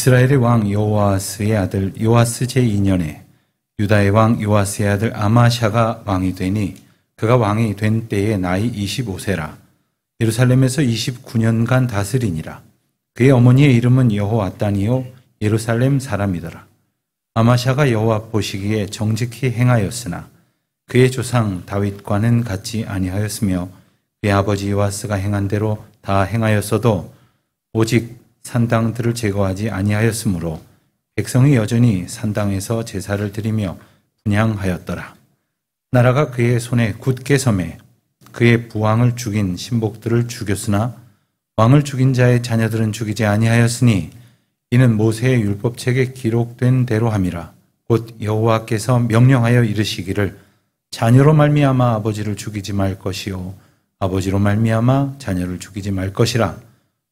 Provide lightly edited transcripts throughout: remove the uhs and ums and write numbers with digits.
이스라엘의 왕 여호아스의 아들 요아스 제2년에 유다의 왕 요아스의 아들 아마샤가 왕이 되니 그가 왕이 된 때에 나이 25세라. 예루살렘에서 29년간 다스리니라. 그의 어머니의 이름은 여호아단이요 예루살렘 사람이더라. 아마샤가 여호와 보시기에 정직히 행하였으나 그의 조상 다윗과는 같지 아니하였으며 그의 아버지 요아스가 행한 대로 다 행하였어도 오직 산당들을 제거하지 아니하였으므로 백성이 여전히 산당에서 제사를 드리며 분향하였더라. 나라가 그의 손에 굳게 섬에 그의 부왕을 죽인 신복들을 죽였으나 왕을 죽인 자의 자녀들은 죽이지 아니하였으니 이는 모세의 율법책에 기록된 대로 함이라. 곧 여호와께서 명령하여 이르시기를 자녀로 말미암아 아버지를 죽이지 말 것이요 아버지로 말미암아 자녀를 죽이지 말 것이라.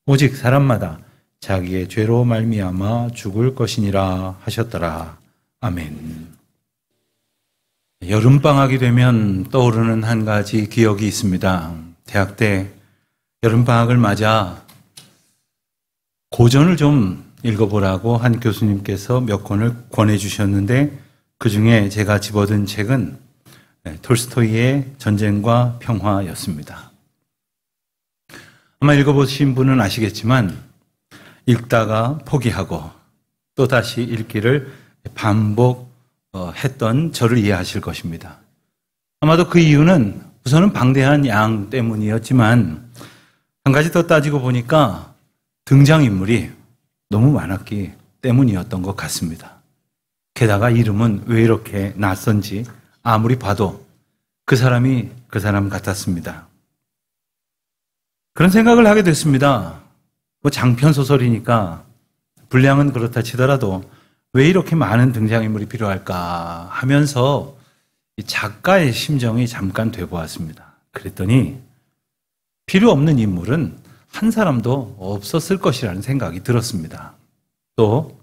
오직 사람마다 자기의 죄로 말미암아 죽을 것이니라 하셨더라. 아멘. 여름방학이 되면 떠오르는 한 가지 기억이 있습니다. 대학 때 여름방학을 맞아 고전을 좀 읽어보라고 한 교수님께서 몇 권을 권해주셨는데 그 중에 제가 집어든 책은 톨스토이의 전쟁과 평화였습니다. 아마 읽어보신 분은 아시겠지만 읽다가 포기하고 또 다시 읽기를 반복했던 저를 이해하실 것입니다. 아마도 그 이유는 우선은 방대한 양 때문이었지만 한 가지 더 따지고 보니까 등장인물이 너무 많았기 때문이었던 것 같습니다. 게다가 이름은 왜 이렇게 낯선지 아무리 봐도 그 사람이 그 사람 같았습니다. 그런 생각을 하게 됐습니다. 뭐 장편 소설이니까 분량은 그렇다 치더라도 왜 이렇게 많은 등장인물이 필요할까 하면서 이 작가의 심정이 잠깐 되보았습니다. 그랬더니 필요 없는 인물은 한 사람도 없었을 것이라는 생각이 들었습니다. 또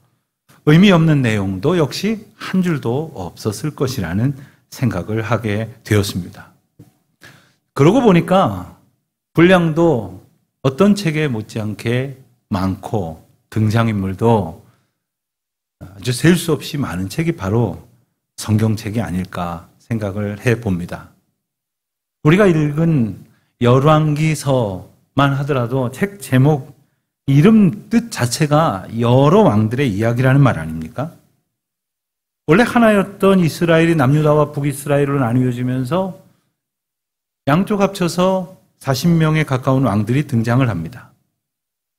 의미 없는 내용도 역시 한 줄도 없었을 것이라는 생각을 하게 되었습니다. 그러고 보니까 분량도 어떤 책에 못지않게 많고 등장인물도 아주 셀 수 없이 많은 책이 바로 성경책이 아닐까 생각을 해봅니다. 우리가 읽은 열왕기서만 하더라도 책 제목, 이름 뜻 자체가 여러 왕들의 이야기라는 말 아닙니까? 원래 하나였던 이스라엘이 남유다와 북이스라엘로 나뉘어지면서 양쪽 합쳐서 40명에 가까운 왕들이 등장을 합니다.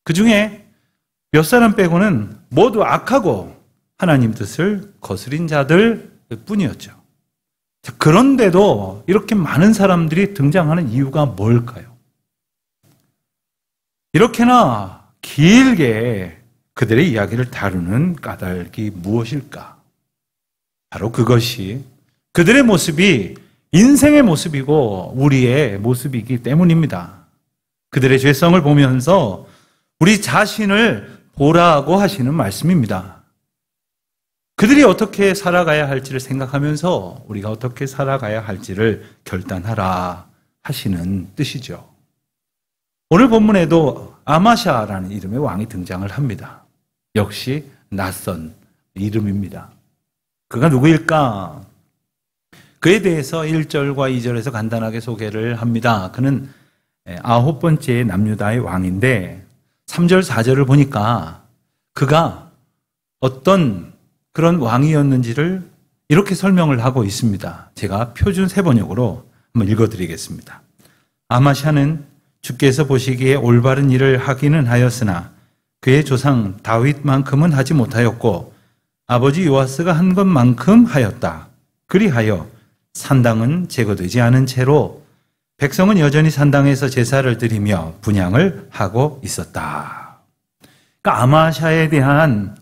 그 중에 몇 사람 빼고는 모두 악하고 하나님 뜻을 거스린 자들 뿐이었죠. 그런데도 이렇게 많은 사람들이 등장하는 이유가 뭘까요? 이렇게나 길게 그들의 이야기를 다루는 까닭이 무엇일까? 바로 그것이 그들의 모습이 인생의 모습이고 우리의 모습이기 때문입니다. 그들의 죄성을 보면서 우리 자신을 보라고 하시는 말씀입니다. 그들이 어떻게 살아가야 할지를 생각하면서 우리가 어떻게 살아가야 할지를 결단하라 하시는 뜻이죠. 오늘 본문에도 아마샤라는 이름의 왕이 등장을 합니다. 역시 낯선 이름입니다. 그가 누구일까? 그에 대해서 1절과 2절에서 간단하게 소개를 합니다. 그는 9번째 남유다의 왕인데 3절, 4절을 보니까 그가 어떤 그런 왕이었는지를 이렇게 설명을 하고 있습니다. 제가 표준 세번역으로 한번 읽어드리겠습니다. 아마샤는 주께서 보시기에 올바른 일을 하기는 하였으나 그의 조상 다윗만큼은 하지 못하였고 아버지 요아스가 한 것만큼 하였다. 그리하여 산당은 제거되지 않은 채로 백성은 여전히 산당에서 제사를 드리며 분향을 하고 있었다. 그러니까 아마샤에 대한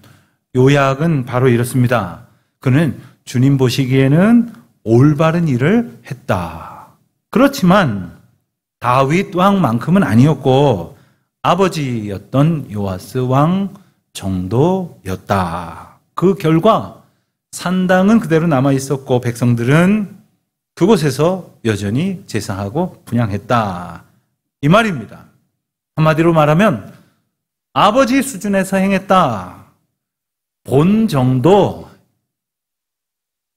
요약은 바로 이렇습니다. 그는 주님 보시기에는 올바른 일을 했다. 그렇지만 다윗 왕만큼은 아니었고 아버지였던 요아스 왕 정도였다. 그 결과 산당은 그대로 남아 있었고 백성들은 그곳에서 여전히 제사하고 분향했다. 이 말입니다. 한마디로 말하면 아버지 수준에서 행했다. 본 정도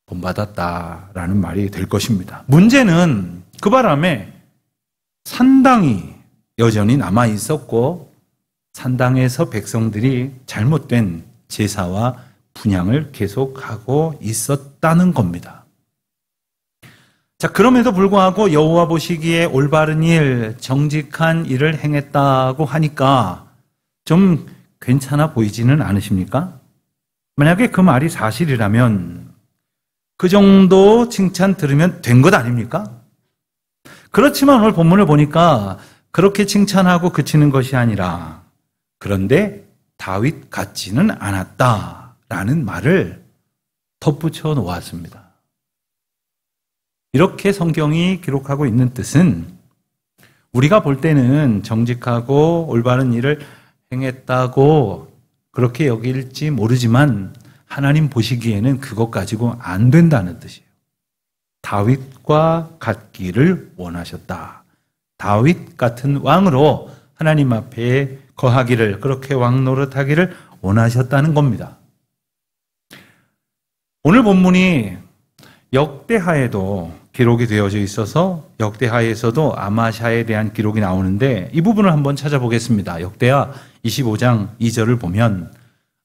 본받았다라는 말이 될 것입니다. 문제는 그 바람에 산당이 여전히 남아 있었고 산당에서 백성들이 잘못된 제사와 분향을 계속하고 있었다는 겁니다. 자, 그럼에도 불구하고 여호와 보시기에 올바른 일, 정직한 일을 행했다고 하니까 좀 괜찮아 보이지는 않으십니까? 만약에 그 말이 사실이라면 그 정도 칭찬 들으면 된 것 아닙니까? 그렇지만 오늘 본문을 보니까 그렇게 칭찬하고 그치는 것이 아니라 그런데 다윗 같지는 않았다라는 말을 덧붙여 놓았습니다. 이렇게 성경이 기록하고 있는 뜻은 우리가 볼 때는 정직하고 올바른 일을 행했다고 그렇게 여길지 모르지만 하나님 보시기에는 그것 가지고 안 된다는 뜻이에요. 다윗과 같기를 원하셨다. 다윗 같은 왕으로 하나님 앞에 거하기를, 그렇게 왕 노릇하기를 원하셨다는 겁니다. 오늘 본문이 역대하에도 기록이 되어져 있어서 역대하에서도 아마샤에 대한 기록이 나오는데 이 부분을 한번 찾아보겠습니다. 역대하 25장 2절을 보면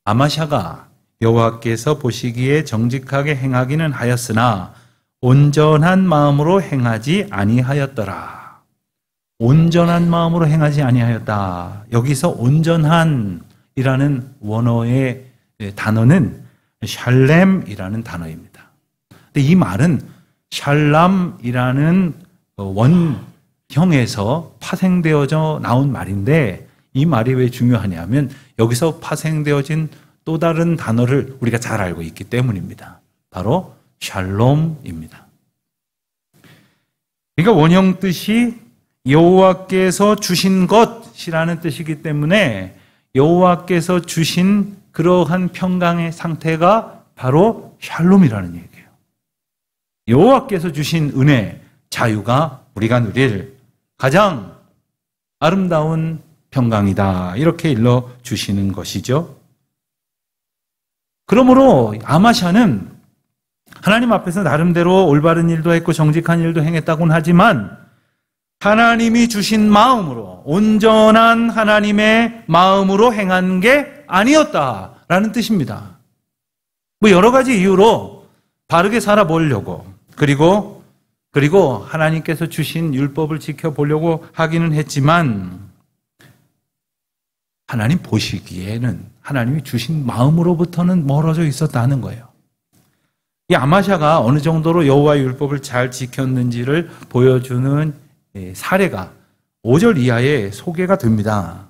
아마샤가 여호와께서 보시기에 정직하게 행하기는 하였으나 온전한 마음으로 행하지 아니하였더라. 온전한 마음으로 행하지 아니하였다. 여기서 온전한이라는 원어의 단어는 샬렘이라는 단어입니다. 근데 이 말은 샬람이라는 원형에서 파생되어져 나온 말인데 이 말이 왜 중요하냐면 여기서 파생되어진 또 다른 단어를 우리가 잘 알고 있기 때문입니다. 바로 샬롬입니다. 그러니까 원형 뜻이 여호와께서 주신 것이라는 뜻이기 때문에 여호와께서 주신 그러한 평강의 상태가 바로 샬롬이라는 얘기예요. 여호와께서 주신 은혜, 자유가 우리가 누릴 가장 아름다운 평강이다. 이렇게 일러주시는 것이죠. 그러므로 아마샤는 하나님 앞에서 나름대로 올바른 일도 했고 정직한 일도 행했다고는 하지만 하나님이 주신 마음으로, 온전한 하나님의 마음으로 행한 게 아니었다라는 뜻입니다. 뭐 여러 가지 이유로 바르게 살아보려고 그리고 하나님께서 주신 율법을 지켜보려고 하기는 했지만 하나님 보시기에는 하나님이 주신 마음으로부터는 멀어져 있었다는 거예요. 이 아마샤가 어느 정도로 여호와의 율법을 잘 지켰는지를 보여주는 사례가 5절 이하에 소개가 됩니다.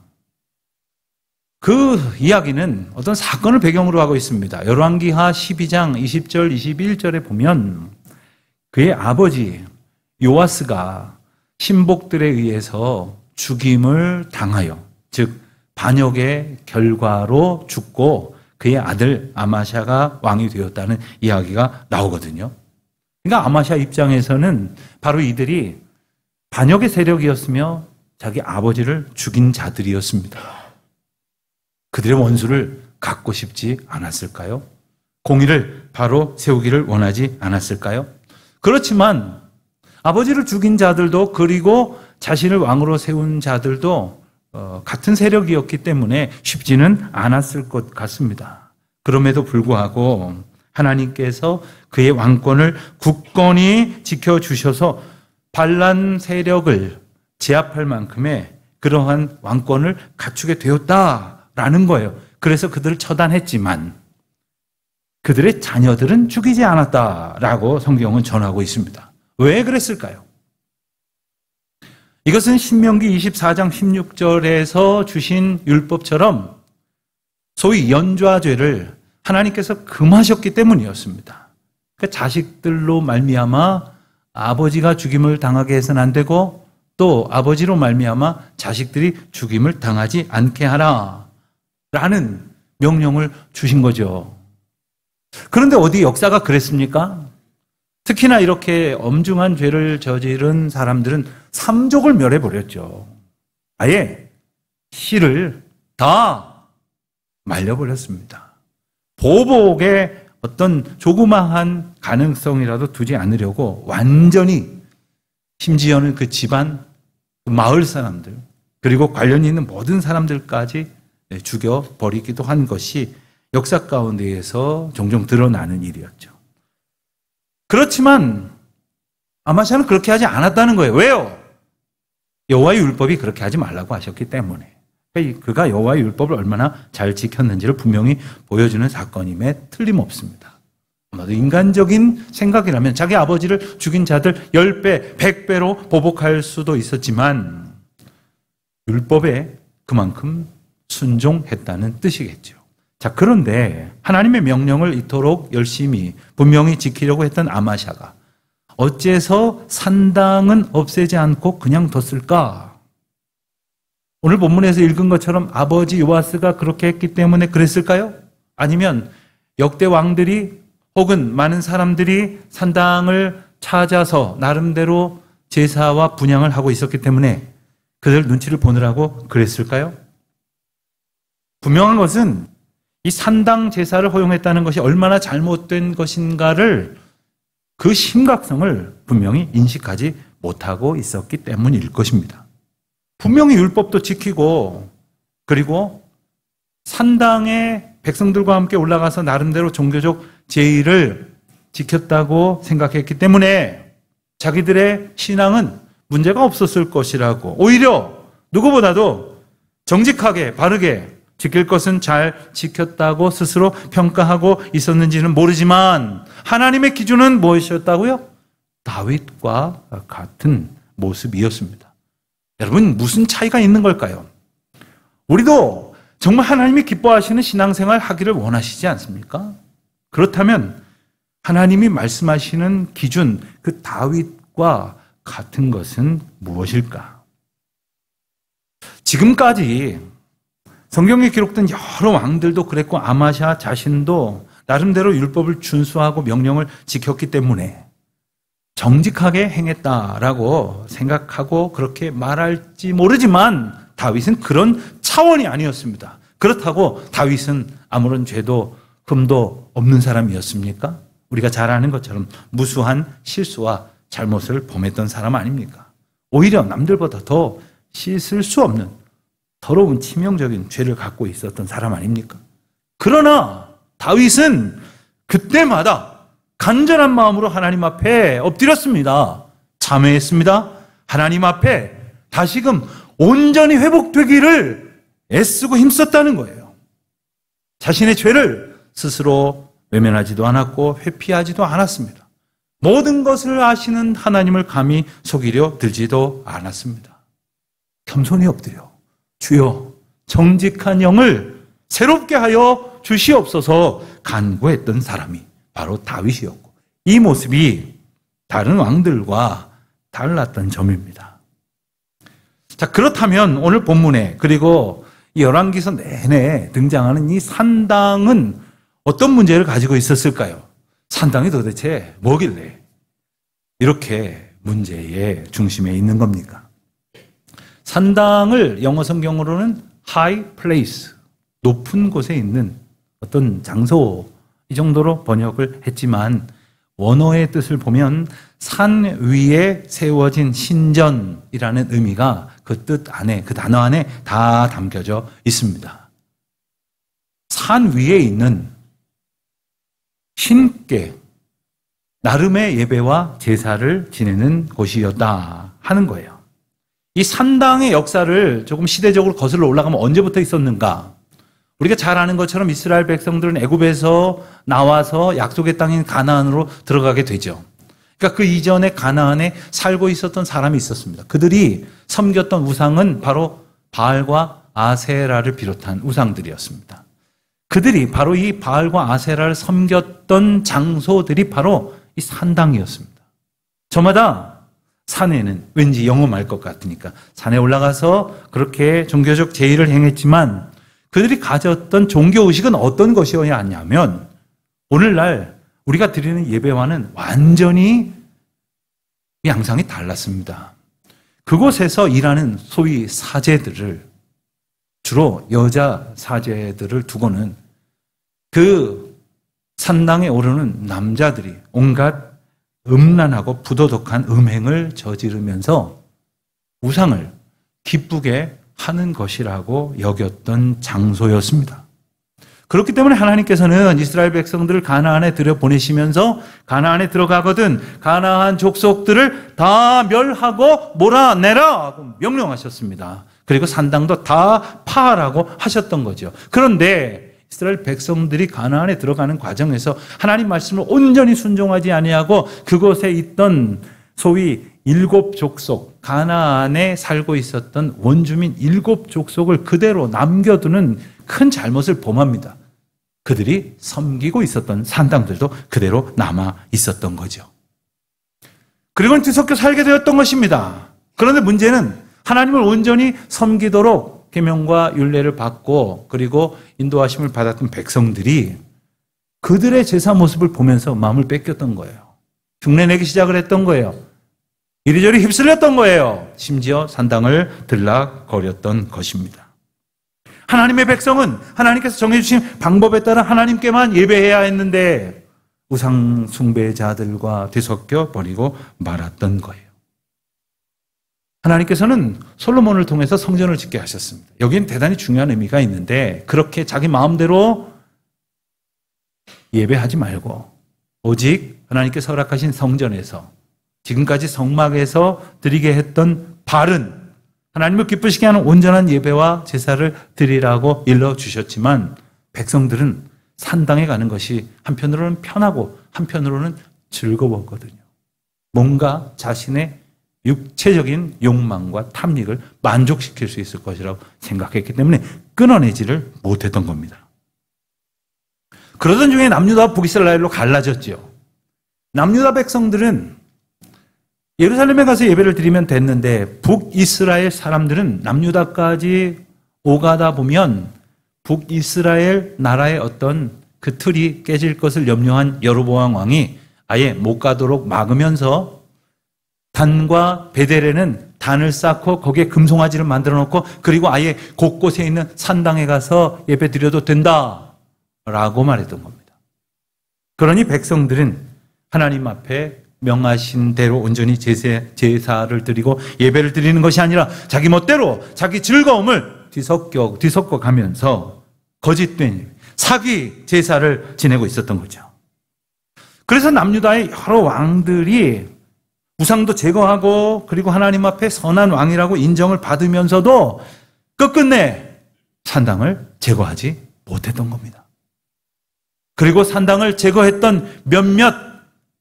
그 이야기는 어떤 사건을 배경으로 하고 있습니다. 열왕기하 12장 20절 21절에 보면 그의 아버지 요아스가 신복들에 의해서 죽임을 당하여, 즉 반역의 결과로 죽고 그의 아들 아마샤가 왕이 되었다는 이야기가 나오거든요. 그러니까 아마샤 입장에서는 바로 이들이 반역의 세력이었으며 자기 아버지를 죽인 자들이었습니다. 그들의 원수를 갚고 싶지 않았을까요? 공의를 바로 세우기를 원하지 않았을까요? 그렇지만 아버지를 죽인 자들도 그리고 자신을 왕으로 세운 자들도 같은 세력이었기 때문에 쉽지는 않았을 것 같습니다. 그럼에도 불구하고 하나님께서 그의 왕권을 굳건히 지켜주셔서 반란 세력을 제압할 만큼의 그러한 왕권을 갖추게 되었다라는 거예요. 그래서 그들을 처단했지만 그들의 자녀들은 죽이지 않았다라고 성경은 전하고 있습니다. 왜 그랬을까요? 이것은 신명기 24장 16절에서 주신 율법처럼 소위 연좌죄를 하나님께서 금하셨기 때문이었습니다. 그러니까 자식들로 말미암아 아버지가 죽임을 당하게 해서는 안 되고 또 아버지로 말미암아 자식들이 죽임을 당하지 않게 하라 라는 명령을 주신 거죠. 그런데 어디 역사가 그랬습니까? 특히나 이렇게 엄중한 죄를 저지른 사람들은 삼족을 멸해버렸죠. 아예 씨를 다 말려버렸습니다. 보복의 어떤 조그마한 가능성이라도 두지 않으려고 완전히 심지어는 그 집안, 그 마을 사람들, 그리고 관련이 있는 모든 사람들까지 죽여버리기도 한 것이 역사 가운데에서 종종 드러나는 일이었죠. 그렇지만 아마샤는 그렇게 하지 않았다는 거예요. 왜요? 여호와의 율법이 그렇게 하지 말라고 하셨기 때문에. 그가 여호와의 율법을 얼마나 잘 지켰는지를 분명히 보여주는 사건임에 틀림없습니다. 아마도 인간적인 생각이라면 자기 아버지를 죽인 자들 10배, 100배로 보복할 수도 있었지만 율법에 그만큼 순종했다는 뜻이겠죠. 자, 그런데 하나님의 명령을 이토록 열심히 분명히 지키려고 했던 아마샤가 어째서 산당은 없애지 않고 그냥 뒀을까? 오늘 본문에서 읽은 것처럼 아버지 요아스가 그렇게 했기 때문에 그랬을까요? 아니면 역대 왕들이 혹은 많은 사람들이 산당을 찾아서 나름대로 제사와 분향을 하고 있었기 때문에 그들 눈치를 보느라고 그랬을까요? 분명한 것은 이 산당 제사를 허용했다는 것이 얼마나 잘못된 것인가를 그 심각성을 분명히 인식하지 못하고 있었기 때문일 것입니다. 분명히 율법도 지키고 그리고 산당에 백성들과 함께 올라가서 나름대로 종교적 제의를 지켰다고 생각했기 때문에 자기들의 신앙은 문제가 없었을 것이라고 오히려 누구보다도 정직하게 바르게 지킬 것은 잘 지켰다고 스스로 평가하고 있었는지는 모르지만 하나님의 기준은 무엇이었다고요? 다윗과 같은 모습이었습니다. 여러분, 무슨 차이가 있는 걸까요? 우리도 정말 하나님이 기뻐하시는 신앙생활 하기를 원하시지 않습니까? 그렇다면 하나님이 말씀하시는 기준, 그 다윗과 같은 것은 무엇일까? 지금까지 성경에 기록된 여러 왕들도 그랬고 아마샤 자신도 나름대로 율법을 준수하고 명령을 지켰기 때문에 정직하게 행했다라고 생각하고 그렇게 말할지 모르지만 다윗은 그런 차원이 아니었습니다. 그렇다고 다윗은 아무런 죄도 흠도 없는 사람이었습니까? 우리가 잘 아는 것처럼 무수한 실수와 잘못을 범했던 사람 아닙니까? 오히려 남들보다 더 씻을 수 없는 더러운 치명적인 죄를 갖고 있었던 사람 아닙니까? 그러나 다윗은 그때마다 간절한 마음으로 하나님 앞에 엎드렸습니다. 참회했습니다. 하나님 앞에 다시금 온전히 회복되기를 애쓰고 힘썼다는 거예요. 자신의 죄를 스스로 외면하지도 않았고 회피하지도 않았습니다. 모든 것을 아시는 하나님을 감히 속이려 들지도 않았습니다. 겸손히 엎드려 주여 정직한 영을 새롭게 하여 주시옵소서 간구했던 사람이 바로 다윗이었고 이 모습이 다른 왕들과 달랐던 점입니다. 자, 그렇다면 오늘 본문에 그리고 이 열왕기서 내내 등장하는 이 산당은 어떤 문제를 가지고 있었을까요? 산당이 도대체 뭐길래 이렇게 문제의 중심에 있는 겁니까? 산당을 영어 성경으로는 high place, 높은 곳에 있는 어떤 장소 이 정도로 번역을 했지만 원어의 뜻을 보면 산 위에 세워진 신전이라는 의미가 그 뜻 안에, 그 단어 안에 다 담겨져 있습니다. 산 위에 있는 신께 나름의 예배와 제사를 지내는 곳이었다 하는 거예요. 이 산당의 역사를 조금 시대적으로 거슬러 올라가면 언제부터 있었는가? 우리가 잘 아는 것처럼 이스라엘 백성들은 애굽에서 나와서 약속의 땅인 가나안으로 들어가게 되죠. 그러니까 그 이전에 가나안에 살고 있었던 사람이 있었습니다. 그들이 섬겼던 우상은 바로 바알과 아세라를 비롯한 우상들이었습니다. 그들이 바로 이 바알과 아세라를 섬겼던 장소들이 바로 이 산당이었습니다. 저마다 산에는 왠지 영험할 것 같으니까 산에 올라가서 그렇게 종교적 제의를 행했지만 그들이 가졌던 종교의식은 어떤 것이었냐면 오늘날 우리가 드리는 예배와는 완전히 양상이 달랐습니다. 그곳에서 일하는 소위 사제들을 주로 여자 사제들을 두고는 그 산당에 오르는 남자들이 온갖 음란하고 부도덕한 음행을 저지르면서 우상을 기쁘게 하는 것이라고 여겼던 장소였습니다. 그렇기 때문에 하나님께서는 이스라엘 백성들을 가나안에 들여보내시면서 가나안에 들어가거든 가나안 족속들을 다 멸하고 몰아내라 명령하셨습니다. 그리고 산당도 다 파하라고 하셨던 거죠. 그런데 이스라엘 백성들이 가나안에 들어가는 과정에서 하나님 말씀을 온전히 순종하지 아니하고 그곳에 있던 소위 7족속, 가나안에 살고 있었던 원주민 7족속을 그대로 남겨두는 큰 잘못을 범합니다. 그들이 섬기고 있었던 산당들도 그대로 남아 있었던 거죠. 그리고는 뒤섞여 살게 되었던 것입니다. 그런데 문제는 하나님을 온전히 섬기도록 계명과 율례를 받고 그리고 인도하심을 받았던 백성들이 그들의 제사 모습을 보면서 마음을 뺏겼던 거예요. 흉내내기 시작을 했던 거예요. 이리저리 휩쓸렸던 거예요. 심지어 산당을 들락거렸던 것입니다. 하나님의 백성은 하나님께서 정해주신 방법에 따라 하나님께만 예배해야 했는데 우상 숭배자들과 뒤섞여 버리고 말았던 거예요. 하나님께서는 솔로몬을 통해서 성전을 짓게 하셨습니다. 여기는 대단히 중요한 의미가 있는데 그렇게 자기 마음대로 예배하지 말고 오직 하나님께서 허락하신 성전에서 지금까지 성막에서 드리게 했던 바른 하나님을 기쁘시게 하는 온전한 예배와 제사를 드리라고 일러주셨지만 백성들은 산당에 가는 것이 한편으로는 편하고 한편으로는 즐거웠거든요. 뭔가 자신의 육체적인 욕망과 탐닉을 만족시킬 수 있을 것이라고 생각했기 때문에 끊어내지를 못했던 겁니다. 그러던 중에 남유다와 북이스라엘로 갈라졌죠. 남유다 백성들은 예루살렘에 가서 예배를 드리면 됐는데 북이스라엘 사람들은 남유다까지 오가다 보면 북이스라엘 나라의 어떤 그 틀이 깨질 것을 염려한 여로보암 왕이 아예 못 가도록 막으면서 단과 베델에는 단을 쌓고 거기에 금송아지를 만들어 놓고 그리고 아예 곳곳에 있는 산당에 가서 예배 드려도 된다라고 말했던 겁니다. 그러니 백성들은 하나님 앞에 명하신 대로 온전히 제사를 드리고 예배를 드리는 것이 아니라 자기 멋대로 자기 즐거움을 뒤섞어 가면서 거짓된 사기 제사를 지내고 있었던 거죠. 그래서 남유다의 여러 왕들이 우상도 제거하고 그리고 하나님 앞에 선한 왕이라고 인정을 받으면서도 끝끝내 산당을 제거하지 못했던 겁니다. 그리고 산당을 제거했던 몇몇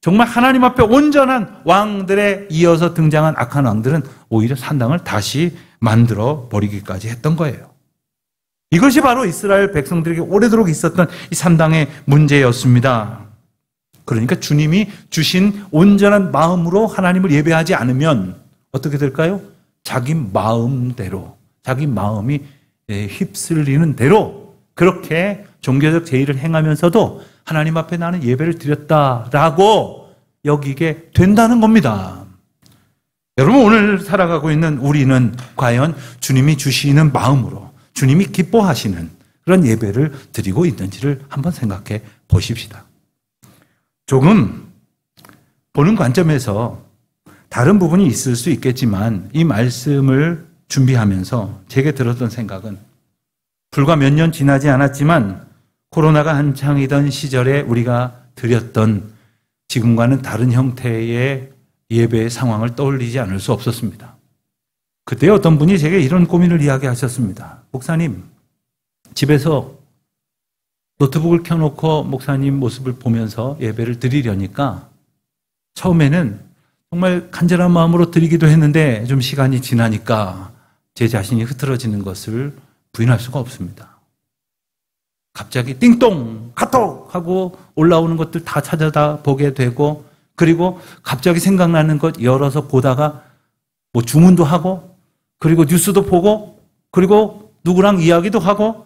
정말 하나님 앞에 온전한 왕들에 이어서 등장한 악한 왕들은 오히려 산당을 다시 만들어 버리기까지 했던 거예요. 이것이 바로 이스라엘 백성들에게 오래도록 있었던 이 산당의 문제였습니다. 그러니까 주님이 주신 온전한 마음으로 하나님을 예배하지 않으면 어떻게 될까요? 자기 마음대로, 자기 마음이 휩쓸리는 대로 그렇게 종교적 제의를 행하면서도 하나님 앞에 나는 예배를 드렸다라고 여기게 된다는 겁니다. 여러분 오늘 살아가고 있는 우리는 과연 주님이 주시는 마음으로 주님이 기뻐하시는 그런 예배를 드리고 있는지를 한번 생각해 보십시다. 조금 보는 관점에서 다른 부분이 있을 수 있겠지만 이 말씀을 준비하면서 제게 들었던 생각은 불과 몇 년 지나지 않았지만 코로나가 한창이던 시절에 우리가 드렸던 지금과는 다른 형태의 예배의 상황을 떠올리지 않을 수 없었습니다. 그때 어떤 분이 제게 이런 고민을 이야기하셨습니다. 목사님, 집에서 노트북을 켜놓고 목사님 모습을 보면서 예배를 드리려니까 처음에는 정말 간절한 마음으로 드리기도 했는데 좀 시간이 지나니까 제 자신이 흐트러지는 것을 부인할 수가 없습니다. 갑자기 띵동 카톡 하고 올라오는 것들 다 찾아다 보게 되고 그리고 갑자기 생각나는 것 열어서 보다가 뭐 주문도 하고 그리고 뉴스도 보고 그리고 누구랑 이야기도 하고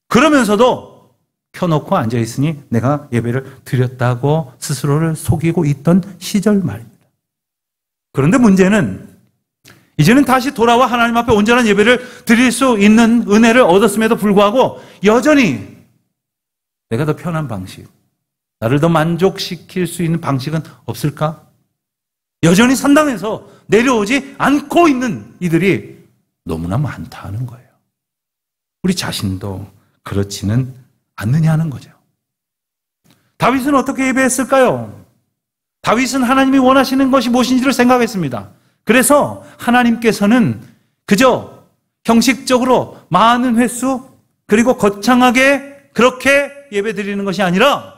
그러면서도 켜놓고 앉아있으니 내가 예배를 드렸다고 스스로를 속이고 있던 시절 말입니다. 그런데 문제는 이제는 다시 돌아와 하나님 앞에 온전한 예배를 드릴 수 있는 은혜를 얻었음에도 불구하고 여전히 내가 더 편한 방식, 나를 더 만족시킬 수 있는 방식은 없을까? 여전히 산당에서 내려오지 않고 있는 이들이 너무나 많다는 거예요. 우리 자신도 그렇지는 않느냐는 거죠. 다윗은 어떻게 예배했을까요? 다윗은 하나님이 원하시는 것이 무엇인지를 생각했습니다. 그래서 하나님께서는 그저 형식적으로 많은 횟수 그리고 거창하게 그렇게 예배 드리는 것이 아니라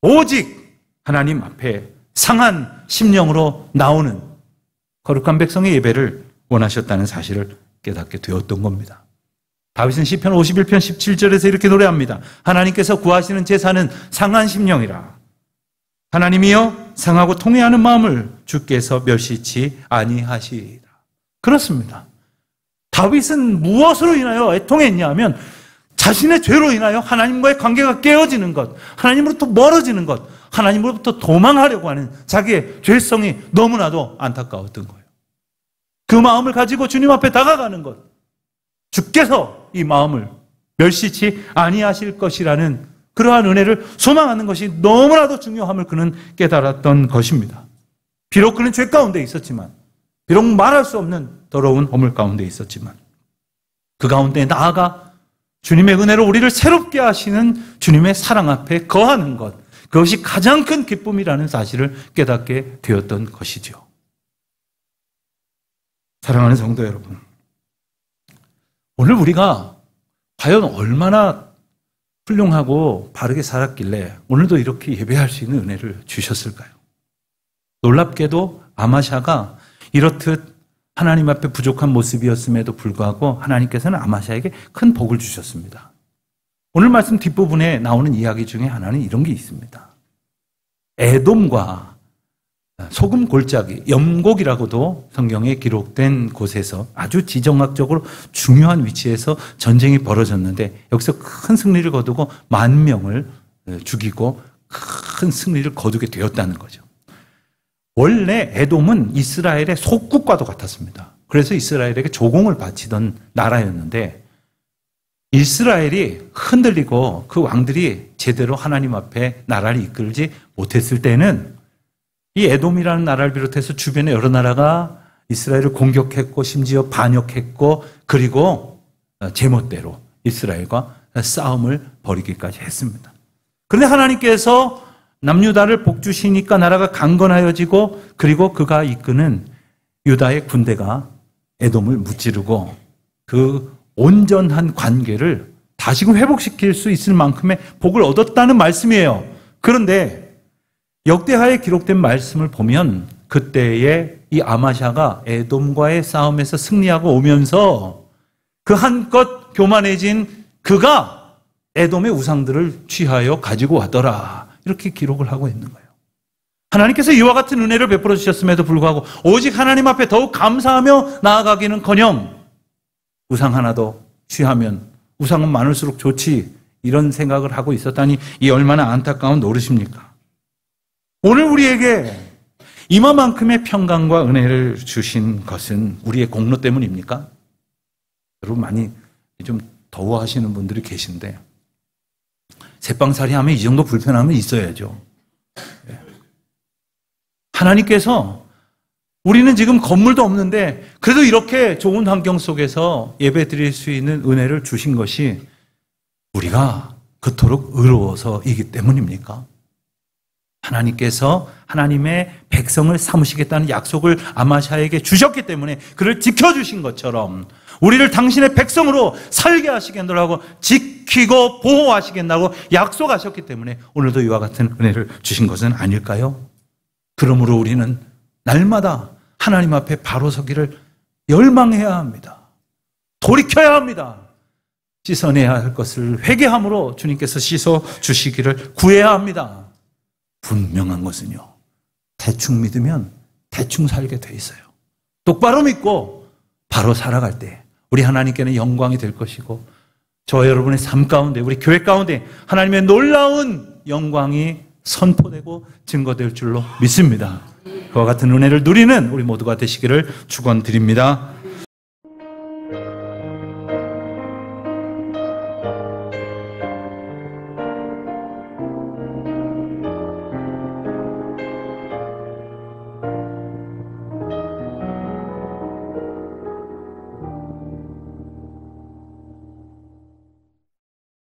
오직 하나님 앞에 상한 심령으로 나오는 거룩한 백성의 예배를 원하셨다는 사실을 깨닫게 되었던 겁니다. 다윗은 시편 51편 17절에서 이렇게 노래합니다. 하나님께서 구하시는 제사는 상한 심령이라. 하나님이여 상하고 통회하는 마음을 주께서 멸시치 아니하시리라. 그렇습니다. 다윗은 무엇으로 인하여 애통했냐 하면 자신의 죄로 인하여 하나님과의 관계가 깨어지는 것, 하나님으로부터 멀어지는 것, 하나님으로부터 도망하려고 하는 자기의 죄성이 너무나도 안타까웠던 거예요. 그 마음을 가지고 주님 앞에 다가가는 것, 주께서 이 마음을 멸시치 아니하실 것이라는 그러한 은혜를 소망하는 것이 너무나도 중요함을 그는 깨달았던 것입니다. 비록 그는 죄 가운데 있었지만, 비록 말할 수 없는 더러운 허물 가운데 있었지만, 그 가운데 나아가 주님의 은혜로 우리를 새롭게 하시는 주님의 사랑 앞에 거하는 것, 그것이 가장 큰 기쁨이라는 사실을 깨닫게 되었던 것이죠. 사랑하는 성도 여러분, 오늘 우리가 과연 얼마나 훌륭하고 바르게 살았길래 오늘도 이렇게 예배할 수 있는 은혜를 주셨을까요? 놀랍게도 아마샤가 이렇듯 하나님 앞에 부족한 모습이었음에도 불구하고 하나님께서는 아마샤에게 큰 복을 주셨습니다. 오늘 말씀 뒷부분에 나오는 이야기 중에 하나는 이런 게 있습니다. 에돔과 소금 골짜기, 염곡이라고도 성경에 기록된 곳에서 아주 지정학적으로 중요한 위치에서 전쟁이 벌어졌는데 여기서 큰 승리를 거두고 10,000명을 죽이고 큰 승리를 거두게 되었다는 거죠. 원래 에돔은 이스라엘의 속국과도 같았습니다. 그래서 이스라엘에게 조공을 바치던 나라였는데 이스라엘이 흔들리고 그 왕들이 제대로 하나님 앞에 나라를 이끌지 못했을 때는 이 에돔이라는 나라를 비롯해서 주변의 여러 나라가 이스라엘을 공격했고 심지어 반역했고 그리고 제멋대로 이스라엘과 싸움을 벌이기까지 했습니다. 그런데 하나님께서 남유다를 복주시니까 나라가 강건하여지고 그리고 그가 이끄는 유다의 군대가 에돔을 무찌르고 그 온전한 관계를 다시금 회복시킬 수 있을 만큼의 복을 얻었다는 말씀이에요. 그런데 역대하에 기록된 말씀을 보면 그때에 이 아마샤가 에돔과의 싸움에서 승리하고 오면서 그 한껏 교만해진 그가 에돔의 우상들을 취하여 가지고 왔더라. 이렇게 기록을 하고 있는 거예요. 하나님께서 이와 같은 은혜를 베풀어 주셨음에도 불구하고 오직 하나님 앞에 더욱 감사하며 나아가기는커녕 우상 하나도 취하면 우상은 많을수록 좋지 이런 생각을 하고 있었다니 이 얼마나 안타까운 노릇입니까? 오늘 우리에게 이만큼의 평강과 은혜를 주신 것은 우리의 공로 때문입니까? 여러분 많이 좀 더워하시는 분들이 계신데 새빵살이 하면 이 정도 불편함은 있어야죠. 하나님께서 우리는 지금 건물도 없는데 그래도 이렇게 좋은 환경 속에서 예배 드릴 수 있는 은혜를 주신 것이 우리가 그토록 의로워서이기 때문입니까? 하나님께서 하나님의 백성을 삼으시겠다는 약속을 아마샤에게 주셨기 때문에 그를 지켜주신 것처럼 우리를 당신의 백성으로 살게 하시겠다고 지키고 보호하시겠다고 약속하셨기 때문에 오늘도 이와 같은 은혜를 주신 것은 아닐까요? 그러므로 우리는 날마다 하나님 앞에 바로 서기를 열망해야 합니다. 돌이켜야 합니다. 씻어내야 할 것을 회개함으로 주님께서 씻어 주시기를 구해야 합니다. 분명한 것은요, 대충 믿으면 대충 살게 돼 있어요. 똑바로 믿고 바로 살아갈 때 우리 하나님께는 영광이 될 것이고 저와 여러분의 삶 가운데 우리 교회 가운데 하나님의 놀라운 영광이 선포되고 증거될 줄로 믿습니다. 그와 같은 은혜를 누리는 우리 모두가 되시기를 축원드립니다.